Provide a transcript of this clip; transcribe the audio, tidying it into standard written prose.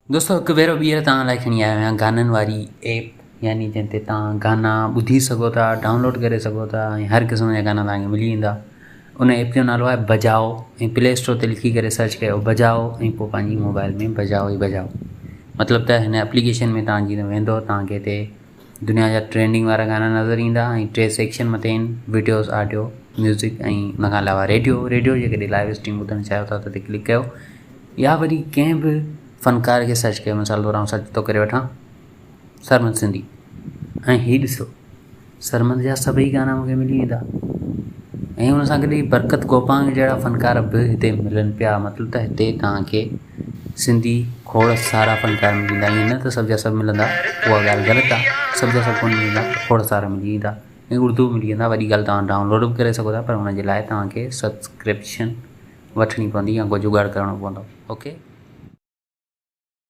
दोस्तों हिकु भेरो ॿीहर तव्हां लाइ खणी आयो आहियां गाननि वारी ऐप, यानी जंहिं ते तव्हां गाना ॿुधी सघो था, डाउनलोड करे सघो था ऐं हर क़िस्म जा गाना तव्हांखे मिली वेंदा। उन ऐप जो नालो आहे बजाओ ऐं प्ले स्टोर ते लिखी करे सर्च कयो बजाओ ऐं पोइ पंहिंजी मोबाइल में बजाओ ई बजाओ। मतिलबु त हिन एप्लीकेशन में तव्हां जीअं वेंदो तव्हांखे हिते दुनिया जा ट्रेंडिंग वारा गाना नज़र ईंदा ऐं 3 सेक्शन मथे आहिनि, वीडियोज़, ऑडियो, म्यूज़िक ऐं उन खां अलावा रेडियो जे कॾहिं लाइव स्ट्रीम ॿुधणु चाहियो था त क्लिक कयो, या वरी कंहिं बि फ़नकार खे सर्च कयो। मिसाल तौरु सर्च थो करे वठां सरमद सिंधी, ऐं हीअ ॾिसो सरमद जा सभई गाना मूंखे मिली वेंदा ऐं हुन सां गॾु बरकत गोपांग जहिड़ा फ़नकार बि हिते मिलनि पिया। मतिलबु त हिते तव्हांखे सिंधी खोड़ सारा फ़नकार मिली वेंदा। ईअं न त सभु जा सभु मिलंदा, उहा ॻाल्हि ग़लति आहे, सभु जा सभु कोन मिलंदा, खोड़ सारा मिली वेंदा ऐं उर्दू मिली वेंदा। वॾी ॻाल्हि तव्हां डाउनलोड बि करे सघो था, पर हुन जे लाइ तव्हांखे सब्सक्रिप्शन वठणी पवंदी या को जुगाड़ करिणो पवंदो। ओके।